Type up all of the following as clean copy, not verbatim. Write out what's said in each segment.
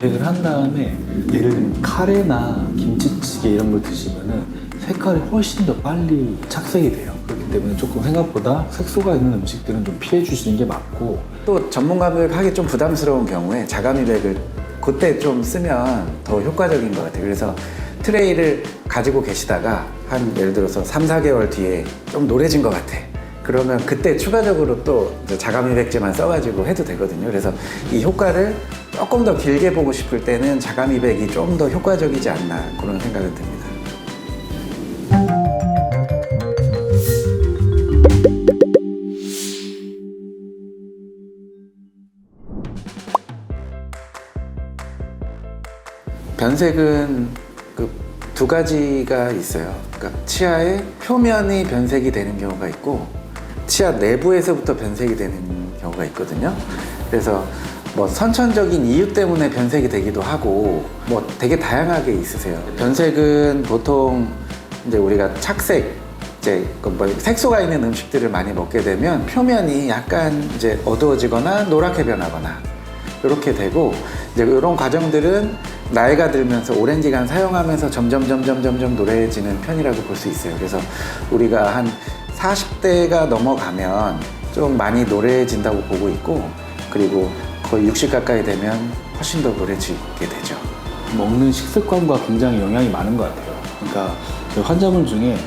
미백을 한 다음에 예를 들면 카레나 김치찌개 이런 걸 드시면은 색깔이 훨씬 더 빨리 착색이 돼요. 그렇기 때문에 조금 생각보다 색소가 있는 음식들은 좀 피해 주시는 게 맞고, 또 전문가들 하기 좀 부담스러운 경우에 자가미백을 그때 좀 쓰면 더 효과적인 것 같아요. 그래서 트레이를 가지고 계시다가 한 예를 들어서 3, 4개월 뒤에 좀 노래진 것 같아. 그러면 그때 추가적으로 또 이제 자가미백제만 써가지고 해도 되거든요. 그래서 이 효과를 조금 더 길게 보고 싶을 때는 자가미백이 좀 더 효과적이지 않나 그런 생각은 듭니다. 변색은 그 두 가지가 있어요. 그러니까 치아의 표면이 변색이 되는 경우가 있고 치아 내부에서부터 변색이 되는 경우가 있거든요. 그래서 뭐 선천적인 이유 때문에 변색이 되기도 하고 뭐 되게 다양하게 있으세요. 변색은 보통 이제 우리가 착색, 이제 뭐 색소가 있는 음식들을 많이 먹게 되면 표면이 약간 이제 어두워지거나 노랗게 변하거나 이렇게 되고, 이제 이런 과정들은 나이가 들면서 오랜 기간 사용하면서 점점 노래지는 편이라고 볼 수 있어요. 그래서 우리가 한 40대가 넘어가면 좀 많이 노래진다고 보고 있고, 그리고 거의 60 가까이 되면 훨씬 더 노래지게 되죠. 먹는 식습관과 굉장히 영향이 많은 것 같아요. 그러니까 저희 환자분 중에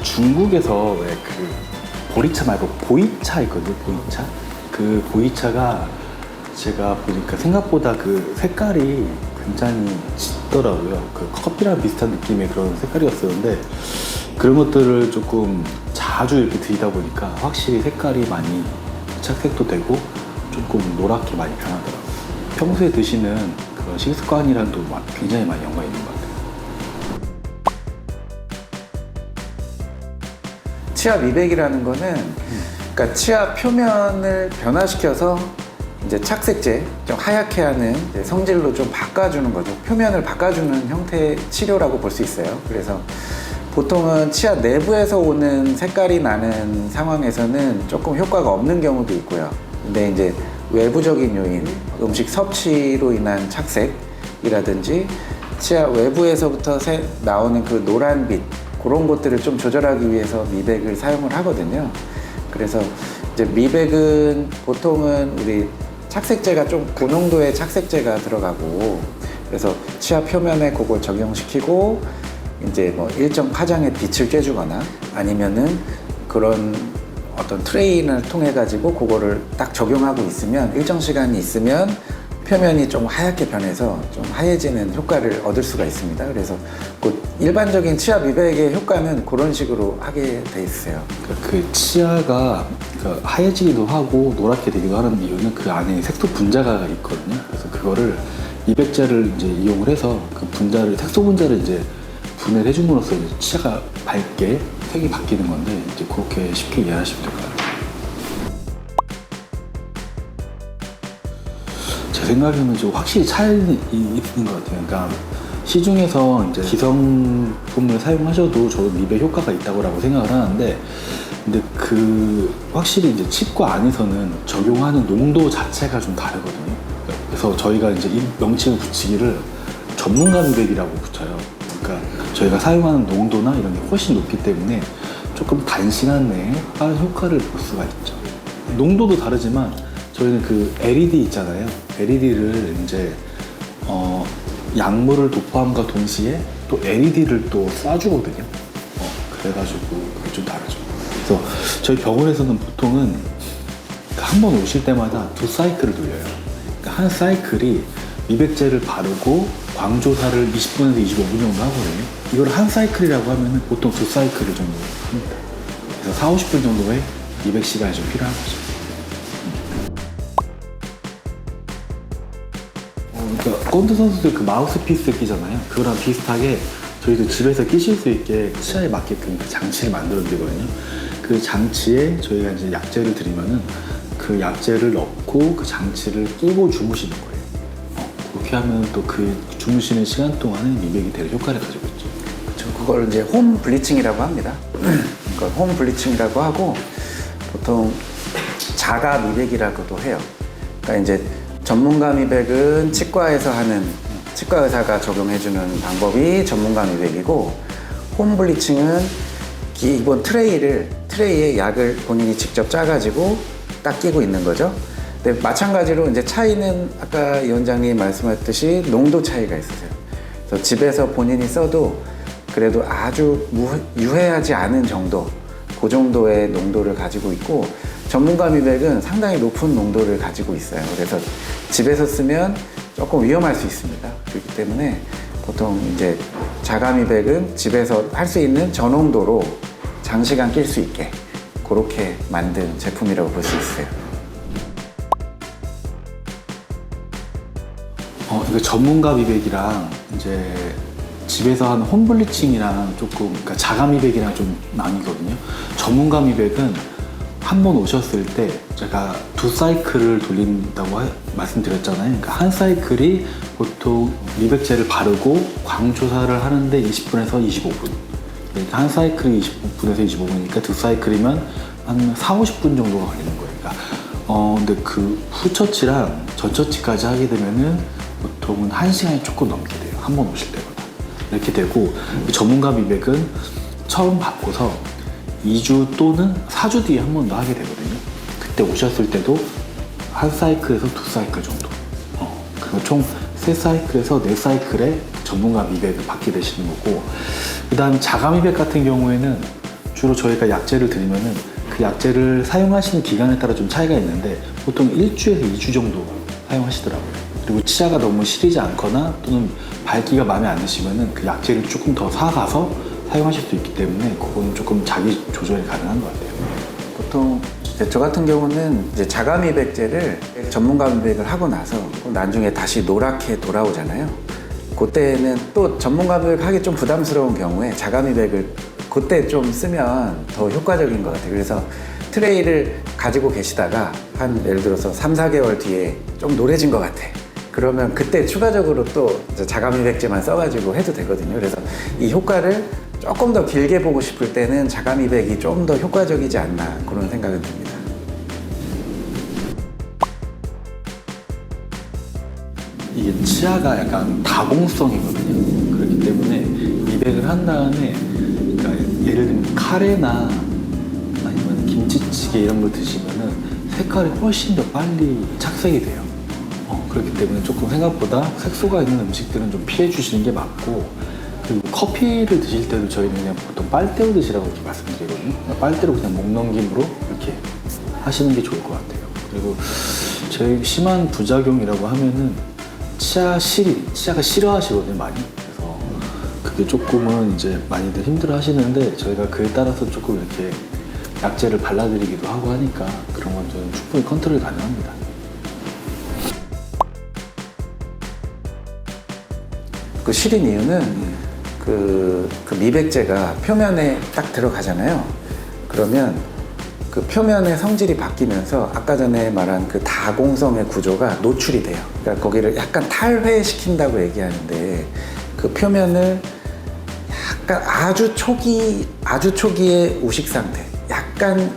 중국에서 왜 그 보리차 말고 보이차 있거든요. 보이차. 그 보이차가 제가 보니까 생각보다 그 색깔이 굉장히 짙더라고요. 그 커피랑 비슷한 느낌의 그런 색깔이었었는데, 그런 것들을 조금 자주 이렇게 드시다 보니까 확실히 색깔이 많이 착색도 되고 조금 노랗게 많이 변하더라고요. 평소에 드시는 그런 식습관이랑 또 굉장히 많이 연관이 있는 것 같아요. 치아 미백이라는 거는 그러니까 치아 표면을 변화시켜서 이제 착색제, 좀 하얗게 하는 성질로 좀 바꿔주는 거죠. 표면을 바꿔주는 형태의 치료라고 볼 수 있어요. 그래서 보통은 치아 내부에서 오는 색깔이 나는 상황에서는 조금 효과가 없는 경우도 있고요. 근데 이제 외부적인 요인, 음식 섭취로 인한 착색이라든지 치아 외부에서부터 나오는 그 노란빛, 그런 것들을 좀 조절하기 위해서 미백을 사용을 하거든요. 그래서 이제 미백은 보통은 우리 착색제가 좀 고농도의 착색제가 들어가고, 그래서 치아 표면에 그걸 적용시키고 이제 뭐 일정 파장의 빛을 쬐주거나 아니면은 그런 어떤 트레이를 통해 가지고 그거를 딱 적용하고 있으면 일정 시간이 있으면 표면이 좀 하얗게 변해서 좀 하얘지는 효과를 얻을 수가 있습니다. 그래서 그 일반적인 치아 미백의 효과는 그런 식으로 하게 돼 있어요. 그 치아가 하얘지기도 하고 노랗게 되기도 하는 이유는 그 안에 색소 분자가 있거든요. 그래서 그거를 미백제를 이제 이용을 해서 그 분자를, 색소 분자를 이제 분해를 해줌으로써 이제 치아가 밝게 색이 바뀌는 건데, 이제 그렇게 쉽게 이해하시면 될 것 같아요. 제 생각에는 좀 확실히 차이는 있는 것 같아요. 그러니까 시중에서 이제 기성품을 사용하셔도 저도 미백 효과가 있다고 생각을 하는데, 근데 그 확실히 이제 치과 안에서는 적용하는 농도 자체가 좀 다르거든요. 그래서 저희가 이제 이 명칭을 붙이기를 전문가 미백이라고 붙여요. 그러니까 저희가 사용하는 농도나 이런 게 훨씬 높기 때문에 조금 단시간 내에 빠른 효과를 볼 수가 있죠. 농도도 다르지만 저희는 그 LED 있잖아요. LED를 이제 약물을 도포함과 동시에 또 LED를 또 쏴주거든요. 그래가지고 그게 좀 다르죠. 그래서 저희 병원에서는 보통은 한 번 오실 때마다 2사이클을 돌려요. 그러니까 한 사이클이 미백제를 바르고 광조사를 20분에서 25분 정도 하거든요. 이걸 한 사이클이라고 하면 보통 2사이클을 정도 합니다. 그래서 4, 50분 정도의 미백 시간이 좀 필요한 거죠. 그러니까 꼰대 선수들 그 마우스피스 끼잖아요. 그거랑 비슷하게 저희도 집에서 끼실 수 있게 치아에 맞게끔 그 장치를 만들어 드리거든요. 그 장치에 저희가 이제 약재를 드리면은 그 약재를 넣고 그 장치를 끼고 주무시는 거예요. 그렇게 하면 또 그 주무시는 시간 동안에 미백이 되는 효과를 가지고 있죠. 그렇죠. 그걸 이제 홈 블리칭이라고 합니다. 그러니까 홈 블리칭이라고 하고 보통 자가 미백이라고도 해요. 그러니까 이제 전문가 미백은 치과에서 하는 치과 의사가 적용해주는 방법이 전문가 미백이고, 홈 블리칭은 기본 트레이에 약을 본인이 직접 짜가지고 딱 끼고 있는 거죠. 근데 마찬가지로 이제 차이는 아까 위원장님 말씀하셨듯이 농도 차이가 있으세요. 그래서 집에서 본인이 써도 그래도 아주 유해하지 않은 정도, 그 정도의 농도를 가지고 있고, 전문가 미백은 상당히 높은 농도를 가지고 있어요. 그래서 집에서 쓰면 조금 위험할 수 있습니다. 그렇기 때문에 보통 이제 자가 미백은 집에서 할 수 있는 저농도로 장시간 낄 수 있게 그렇게 만든 제품이라고 볼 수 있어요. 이거 전문가 미백이랑 이제 집에서 하는 홈 블리칭이랑 조금, 그러니까 자가 미백이랑 좀 나뉘거든요. 전문가 미백은 한 번 오셨을 때 제가 2사이클을 돌린다고 말씀드렸잖아요. 그러니까 한 사이클이 보통 미백제를 바르고 광조사를 하는데 20분에서 25분. 그러니까 한 사이클이 20분에서 25분이니까 2사이클이면 한 4, 50분 정도가 걸리는 거예요. 그러니까 근데 그 후처치랑 전처치까지 하게 되면은 보통은 1시간이 조금 넘게 돼요. 한 번 오실 때보다. 이렇게 되고, 전문가 미백은 처음 받고서 2주 또는 4주 뒤에 한 번 더 하게 되거든요. 그때 오셨을 때도 한 사이클에서 2사이클 정도. 그리고 총 3사이클에서 4사이클의 전문가 미백을 받게 되시는 거고, 그 다음 자가 미백 같은 경우에는 주로 저희가 약제를 드리면은 그 약제를 사용하시는 기간에 따라 좀 차이가 있는데 보통 1주에서 2주 정도 사용하시더라고요. 그리고 치아가 너무 시리지 않거나 또는 밝기가 마음에 안 드시면은 그 약제를 조금 더 사가서 사용하실 수 있기 때문에 그거는 조금 자기 조절이 가능한 것 같아요. 보통 저 같은 경우는 이제 자가 미백제를 전문가 미백을 하고 나서 나중에 다시 노랗게 돌아오잖아요. 그때는 또 전문가 미백 하기 좀 부담스러운 경우에 자가 미백을 그때 좀 쓰면 더 효과적인 것 같아요. 그래서 트레이를 가지고 계시다가 한 예를 들어서 3, 4개월 뒤에 좀 노래진 것 같아. 그러면 그때 추가적으로 또 자가 미백제만 써가지고 해도 되거든요. 그래서 이 효과를 조금 더 길게 보고 싶을 때는 자가 미백이 좀 더 효과적이지 않나 그런 생각은 듭니다. 이게 치아가 약간 다공성이거든요. 그렇기 때문에 미백을 한 다음에, 그러니까 예를 들면 카레나 아니면 김치찌개 이런 걸 드시면은 색깔이 훨씬 더 빨리 착색이 돼요. 그렇기 때문에 조금 생각보다 색소가 있는 음식들은 좀 피해 주시는 게 맞고, 그리고 커피를 드실 때도 저희는 그냥 보통 빨대로 드시라고 이렇게 말씀드리거든요. 빨대로 그냥 목 넘김으로 이렇게 하시는 게 좋을 것 같아요. 그리고 제일 심한 부작용이라고 하면은 치아가 싫어하시거든요, 많이. 그래서 그게 조금은 이제 많이들 힘들어 하시는데 저희가 그에 따라서 조금 이렇게 약제를 발라드리기도 하고 하니까 그런 건 좀 충분히 컨트롤 가능합니다. 그 시린 이유는 그 미백제가 표면에 딱 들어가잖아요. 그러면 그 표면의 성질이 바뀌면서 아까 전에 말한 그 다공성의 구조가 노출이 돼요. 그러니까 거기를 약간 탈회시킨다고 얘기하는데 그 표면을 약간 아주 초기의 우식 상태, 약간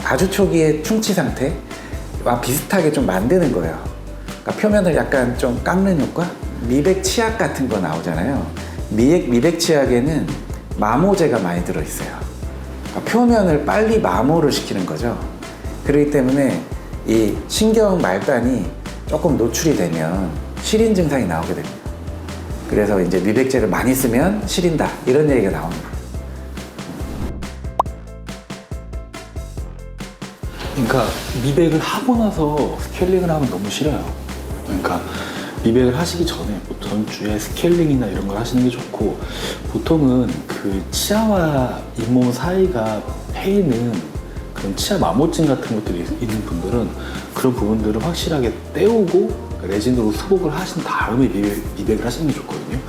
아주 초기의 충치 상태와 비슷하게 좀 만드는 거예요. 그러니까 표면을 약간 좀 깎는 효과? 미백 치약 같은 거 나오잖아요. 미백 치약에는 마모제가 많이 들어있어요. 그러니까 표면을 빨리 마모를 시키는 거죠. 그렇기 때문에 이 신경 말단이 조금 노출이 되면 시린 증상이 나오게 됩니다. 그래서 이제 미백제를 많이 쓰면 시린다 이런 얘기가 나옵니다. 그러니까 미백을 하고 나서 스케일링을 하면 너무 싫어요. 그러니까 미백을 하시기 전에 전주에 스케일링이나 이런 걸 하시는 게 좋고, 보통은 그 치아와 잇몸 사이가 패이는 그런 치아 마모증 같은 것들이 있는 분들은 그런 부분들을 확실하게 떼우고 레진으로 수복을 하신 다음에 미백을 하시는 게 좋거든요.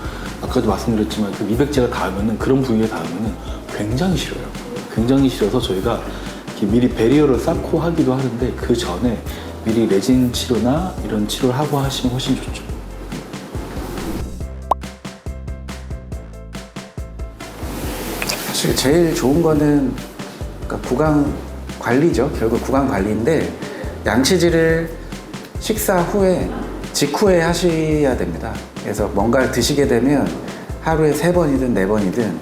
아까도 말씀드렸지만 그 미백제가 닿으면은, 그런 부위에 닿으면은 굉장히 싫어요. 굉장히 싫어서 저희가 이렇게 미리 베리어를 쌓고 하기도 하는데 그 전에 미리 레진 치료나 이런 치료를 하고 하시면 훨씬 좋죠. 사실 제일 좋은 거는 그러니까 구강 관리죠. 결국 구강 관리인데 양치질을 식사 후에 직후에 하셔야 됩니다. 그래서 뭔가를 드시게 되면 하루에 3번이든 4번이든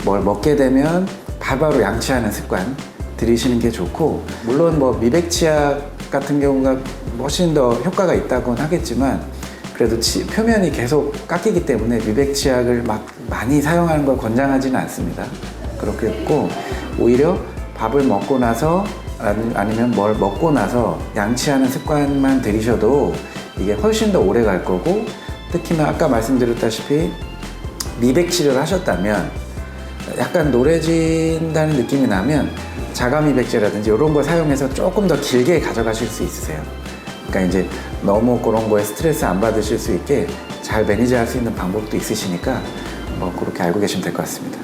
뭘 먹게 되면 바로 양치하는 습관 들이시는 게 좋고, 물론 뭐 미백치약 같은 경우가 훨씬 더 효과가 있다고는 하겠지만 그래도 표면이 계속 깎이기 때문에 미백치약을 막 많이 사용하는 걸 권장하지는 않습니다. 그렇게 했고, 오히려 밥을 먹고 나서 아니면 뭘 먹고 나서 양치하는 습관만 들이셔도 이게 훨씬 더 오래 갈 거고, 특히나 아까 말씀드렸다시피 미백 치료를 하셨다면 약간 노래진다는 느낌이 나면 자가미백제라든지 이런 걸 사용해서 조금 더 길게 가져가실 수 있으세요. 그러니까 이제 너무 그런 거에 스트레스 안 받으실 수 있게 잘 매니지할 수 있는 방법도 있으시니까 뭐 그렇게 알고 계시면 될 것 같습니다.